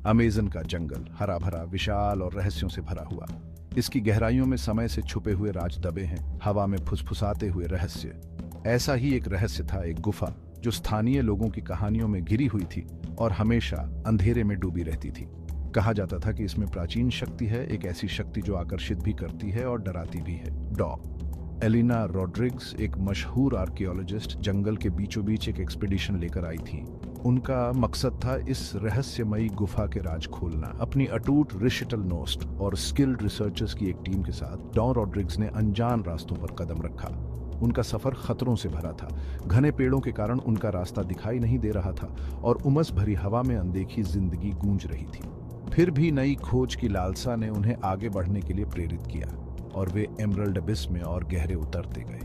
Amazon का जंगल हरा भरा, विशाल और रहस्यों से भरा हुआ। इसकी गहराइयों में समय से छुपे हुए राज दबे हैं, हवा में फुसफुसाते हुए रहस्य। ऐसा ही एक रहस्य था एक गुफा जो स्थानीय लोगों की कहानियों में घिरी हुई थी और हमेशा अंधेरे में डूबी रहती थी। कहा जाता था कि इसमें प्राचीन शक्ति है, एक ऐसी शक्ति जो आकर्षित भी करती है और डराती भी है। डॉ एलिना रॉड्रिग्स, एक मशहूर आर्कियोलॉजिस्ट, जंगल के बीचों बीच एक एक्सपीडिशन लेकर आई थी। उनका मकसद था इस रहस्यमयी गुफा के राज खोलना। अपनी अटूट रिशिटल नोस्ट और स्किल्ड रिसर्चर्स की एक टीम के साथ डॉ रॉड्रिग्स ने अनजान रास्तों पर कदम रखा। उनका सफर खतरों से भरा था। घने पेड़ों के कारण उनका रास्ता दिखाई नहीं दे रहा था और उमस भरी हवा में अनदेखी जिंदगी गूंज रही थी। फिर भी नई खोज की लालसा ने उन्हें आगे बढ़ने के लिए प्रेरित किया और वे एमरल्ड अबिस में और गहरे उतरते गए।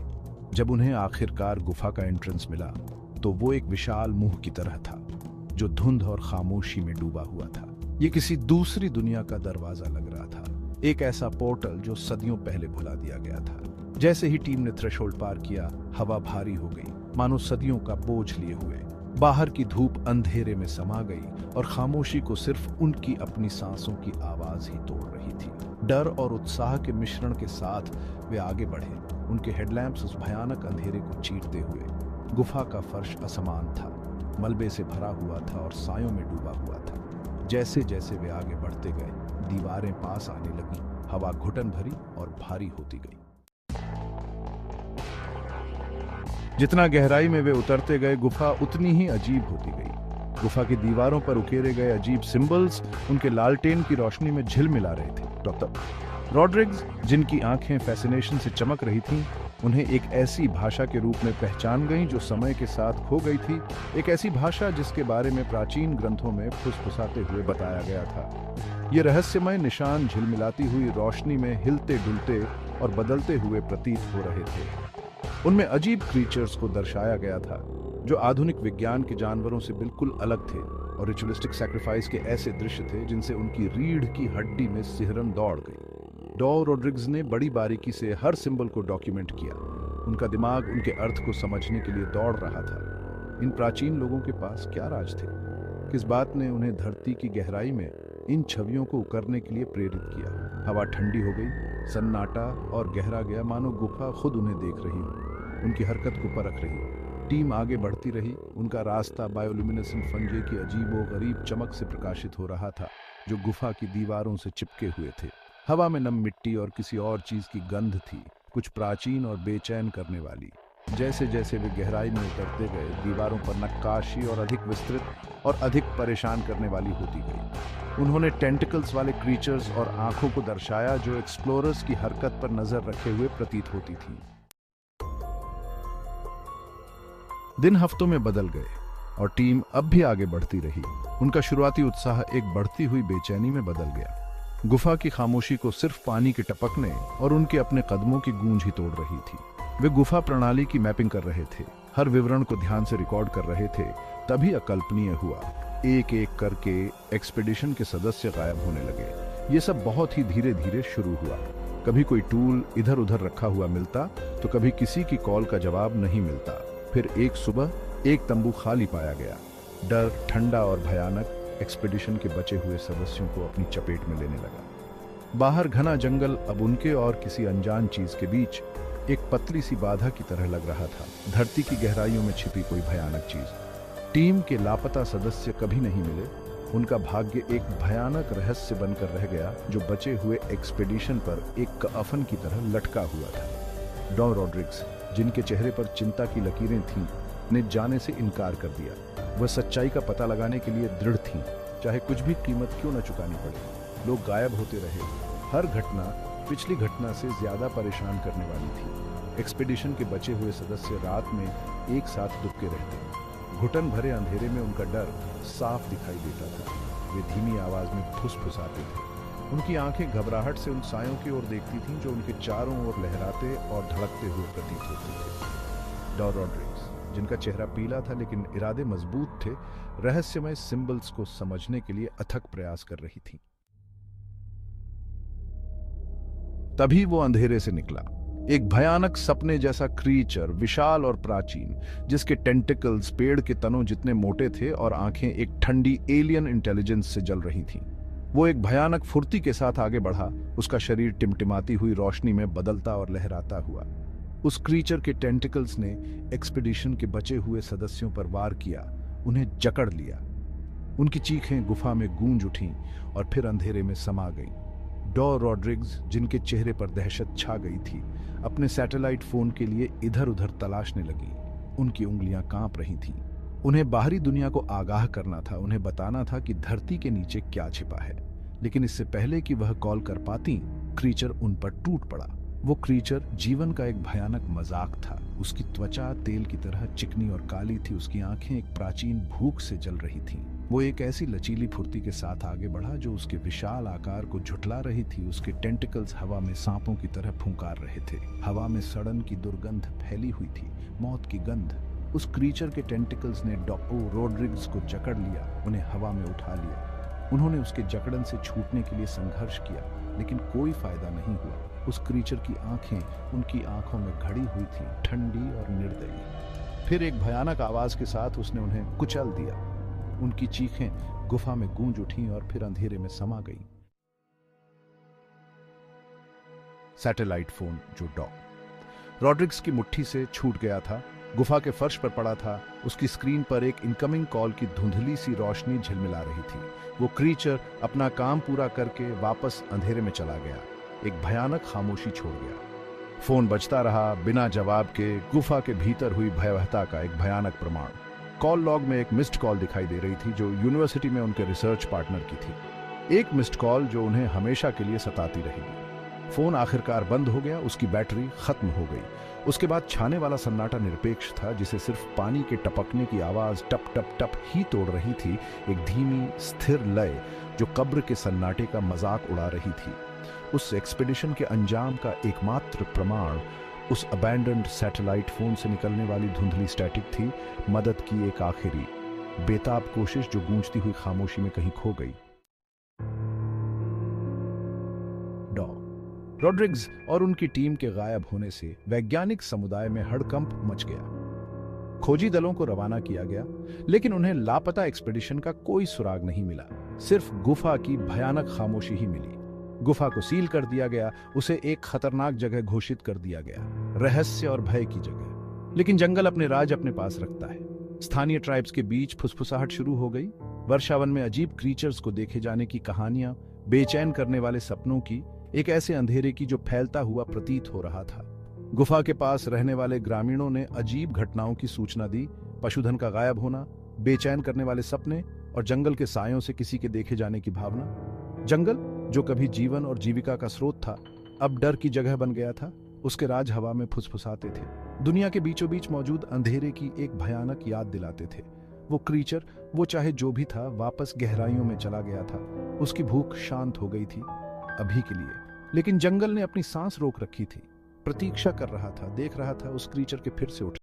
जब उन्हें आखिरकार गुफा का एंट्रेंस मिला तो वो एक विशाल मुंह की तरह था जो धुंध और खामोशी में डूबा हुआ था। ये किसी दूसरी दुनिया का दरवाजा लग रहा था, एक ऐसा पोर्टल जो सदियों पहले भुला दिया गया था। जैसे ही टीम ने थ्रेशोल्ड पार किया, हवा भारी हो गई, मानो सदियों का बोझ लिए हुए। बाहर की धूप अंधेरे में समा गई और खामोशी को सिर्फ उनकी अपनी सांसों की आवाज ही तोड़ रही थी। डर और उत्साह के मिश्रण के साथ वे आगे बढ़े, उनके हेडलैम्प्स उस भयानक अंधेरे को चीरते हुए। गुफा का फर्श असमान था, मलबे से भरा हुआ था और सायों में डूबा हुआ था। जैसे जैसे वे आगे बढ़ते गए, दीवारें पास आने लगी, हवा घुटन भरी और भारी होती गई। जितना गहराई में वे उतरते गए, गुफा उतनी ही अजीब होती गई। गुफा की दीवारों पर उकेरे गए अजीब सिंबल्स उनके लालटेन की रोशनी में झिलमिला रहे थे। डॉक्टर रॉड्रिग्स, जिनकी आंखें फैसिनेशन से चमक रही थीं, उन्हें एक ऐसी भाषा के रूप में पहचान गईं जो समय के साथ खो गई थी। एक ऐसी भाषा जिसके बारे में प्राचीन ग्रंथों में फुसफुसाते हुए बताया गया था। ये रहस्यमय निशान झिलमिलाती हुई रोशनी में हिलते डुलते और बदलते हुए प्रतीत हो रहे थे। उनमें अजीब क्रीचर्स को दर्शाया गया था जो आधुनिक विज्ञान के जानवरों से बिल्कुल अलग थे और रिचुअलिस्टिक सैक्रिफाइस के ऐसे दृश्य थे जिनसे उनकी रीढ़ की हड्डी में सिहरन दौड़ गई। डॉ रॉड्रिग्स ने बड़ी बारीकी से हर सिंबल को डॉक्यूमेंट किया। उनका दिमाग उनके अर्थ को समझने के लिए दौड़ रहा था। इन प्राचीन लोगों के पास क्या राज थे? किस बात ने उन्हें धरती की गहराई में इन छवियों को उकरने के लिए प्रेरित किया? हवा ठंडी हो गई, सन्नाटा और गहरा गया, मानो गुफा खुद उन्हें देख रही हो, उनकी हरकत को परख रही हो। टीम आगे बढ़ती रही। उनका रास्ता बायोल्यूमिनेसेंट फंजे की अजीबो-गरीब चमक से प्रकाशित हो रहा था जो गुफा की दीवारों से चिपके हुए थे। हवा में नम मिट्टी और किसी और चीज की गंध थी, कुछ प्राचीन और बेचैन करने वाली। जैसे जैसे वे गहराई में उतरते गए, दीवारों पर नक्काशी और अधिक विस्तृत और अधिक परेशान करने वाली होती गई। उन्होंने टेंटिकल्स वाले क्रीचर्स और आंखों को दर्शाया जो एक्सप्लोरर्स की हरकत पर नजर रखे हुए प्रतीत होती थी। दिन हफ्तों में बदल गए और टीम अब भी आगे बढ़ती रही। उनका शुरुआती उत्साह एक बढ़ती हुई बेचैनी में बदल गया। गुफा की खामोशी को सिर्फ पानी के टपकने और उनके अपने कदमों की गूंज ही तोड़ रही थी। वे गुफा प्रणाली की मैपिंग कर रहे थे, हर विवरण को ध्यान से रिकॉर्ड कर रहे थे। तभी अकल्पनीय हुआ, एक एक करके एक्सपीडिशन के सदस्य गायब होने लगे। ये सब बहुत ही धीरे धीरे शुरू हुआ। कभी कोई टूल इधर उधर रखा हुआ मिलता तो कभी किसी की कॉल का जवाब नहीं मिलता। फिर एक सुबह एक तंबू खाली पाया गया। डर, ठंडा और भयानक एक्सपीडिशन के बचे हुए सदस्यों को अपनी चपेट में लेने लगा। बाहर घना जंगल अब उनके और किसी अनजान चीज के बीच एक पतली सी बाधा की तरह लग रहा था, धरती की गहराइयों में छिपी कोई भयानक चीज। टीम के लापता सदस्य कभी नहीं मिले। उनका भाग्य एक भयानक रहस्य बनकर रह गया जो बचे हुए एक्सपीडिशन पर एक कफन की तरह लटका हुआ था। डॉ रॉड्रिग्स, जिनके चेहरे पर चिंता की लकीरें थीं, ने जाने से इनकार कर दिया। वह सच्चाई का पता लगाने के लिए दृढ़ थीं, चाहे कुछ भी कीमत क्यों न चुकानी पड़े। लोग गायब होते रहे। हर घटना पिछली घटना से ज्यादा परेशान करने वाली थी। एक्सपीडिशन के बचे हुए सदस्य रात में एक साथ दुबके रहते। घुटन भरे अंधेरे में उनका डर साफ दिखाई देता था। वे धीमी आवाज में फुसफुसाते थे। उनकी आंखें घबराहट से उन सायों की ओर देखती थीं जो उनके चारों ओर लहराते और धड़कते हुए प्रतीत होते थे। डॉ रॉड्रिग्स, जिनका चेहरा पीला था लेकिन इरादे मजबूत थे, रहस्यमय सिंबल्स को समझने के लिए अथक प्रयास कर रही थीं। तभी वो अंधेरे से निकला। एक भयानक सपने जैसा क्रीचर, विशाल और प्राचीन, जिसके टेंटिकल्स पेड़ के तनों जितने मोटे थे और आंखें एक ठंडी एलियन इंटेलिजेंस से जल रही थीं। वो एक भयानक फुर्ती के साथ आगे बढ़ा, उसका शरीर टिमटिमाती हुई रोशनी में बदलता और लहराता हुआ। उस क्रीचर के टेंटिकल्स ने एक्सपीडिशन के बचे हुए सदस्यों पर वार किया, उन्हें जकड़ लिया। उनकी चीखें गुफा में गूंज उठीं और फिर अंधेरे में समा गईं। डॉ रॉड्रिग्स, जिनके चेहरे पर दहशत छा गई थी, अपने सैटेलाइट फोन के लिए इधर उधर तलाशने लगी। उनकी उंगलियां कांप रही थीं। उन्हें बाहरी दुनिया को आगाह करना था, उन्हें बताना था कि धरती के नीचे क्या छिपा है। लेकिन इससे पहले कि वह कॉल कर पाती, क्रीचर उन पर टूट पड़ा। वो क्रीचर जीवन का एक भयानक मजाक था। उसकी त्वचा तेल की तरह चिकनी और काली थी, उसकी आंखें एक प्राचीन भूख से जल रही थीं। वो एक ऐसी लचीली फुर्ती के साथ आगे बढ़ा जो उसके विशाल आकार को झुठला रही थी। उसके टेंटिकल्स हवा में सांपों की तरह फुंकार रहे थे। हवा में सड़न की दुर्गंध फैली हुई थी, मौत की गंध। उस क्रीचर के टेंटिकल्स ने डॉक्टर रॉड्रिग्स को जकड़ लिया, उन्हें हवा में उठा लिया। उन्होंने उसके जकड़न से छूटने के लिए संघर्ष किया, लेकिन कोई फायदा नहीं हुआ। उस क्रीचर की आंखें उनकी आंखों में घड़ी हुई थीं, ठंडी और निर्दयी। फिर एक भयानक आवाज के साथ उसने उन्हें कुचल दिया। उनकी चीखें गुफा में गूंज उठीं और फिर अंधेरे में समा गईं। सैटेलाइट फोन जो डॉ रॉड्रिग्स की मुट्ठी से छूट गया था, गुफा के फर्श पर पड़ा था। उसकी स्क्रीन पर एक इनकमिंग कॉल की धुंधली सी रोशनी झिलमिला रही थी। वो क्रीचर अपना काम पूरा करके वापस अंधेरे में चला गया, एक भयानक खामोशी छोड़ गया। फोन बजता रहा, बिना जवाब के, गुफा के भीतर हुई भयावहता का एक भयानक प्रमाण। कॉल लॉग में एक मिस्ड कॉल दिखाई दे रही थी जो यूनिवर्सिटी में उनके रिसर्च पार्टनर की थी। एक मिस्ड कॉल जो उन्हें हमेशा के लिए सताती रहेगी। फोन आखिरकार बंद हो गया, उसकी बैटरी खत्म हो गई। उसके बाद छाने वाला सन्नाटा निरपेक्ष था, जिसे सिर्फ पानी के टपकने की आवाज टप टप टप ही तोड़ रही थी। एक धीमी स्थिर लय जो कब्र के सन्नाटे का मजाक उड़ा रही थी। उस एक्सपीडिशन के अंजाम का एकमात्र प्रमाण उस अबैंडन्ड सैटेलाइट फोन से निकलने वाली धुंधली स्टैटिक थी। मदद की एक आखिरी बेताब कोशिश जो गूंजती हुई खामोशी में कहीं खो गई। डॉ रॉड्रिग्स और उनकी टीम के गायब होने से वैज्ञानिक समुदाय में हड़कंप मच गया। खोजी दलों को रवाना किया गया, लेकिन उन्हें लापता एक्सपीडिशन का कोई सुराग नहीं मिला। सिर्फ गुफा की भयानक खामोशी ही मिली। गुफा को सील कर दिया गया, उसे एक खतरनाक जगह घोषित कर दिया गया, रहस्य और भय की जगह। लेकिन जंगल अपने राज अपने पास रखता है। स्थानीय ट्राइब्स के बीच फुसफुसाहट शुरू हो गई। वर्षावन में अजीब क्रीचर्स को देखे जाने की कहानियां, बेचैन करने वाले सपनों की, एक ऐसे अंधेरे की जो फैलता हुआ प्रतीत हो रहा था। गुफा के पास रहने वाले ग्रामीणों ने अजीब घटनाओं की सूचना दी। पशुधन का गायब होना, बेचैन करने वाले सपने और जंगल के सायों से किसी के देखे जाने की भावना। जंगल जो कभी जीवन और जीविका का स्रोत था, अब डर की जगह बन गया था। उसके राज हवा में फुसफुसाते थे, दुनिया के बीचों बीच मौजूद अंधेरे की एक भयानक याद दिलाते थे। वो क्रीचर, वो चाहे जो भी था, वापस गहराइयों में चला गया था। उसकी भूख शांत हो गई थी अभी के लिए, लेकिन जंगल ने अपनी सांस रोक रखी थी, प्रतीक्षा कर रहा था, देख रहा था उस क्रीचर के फिर से उठ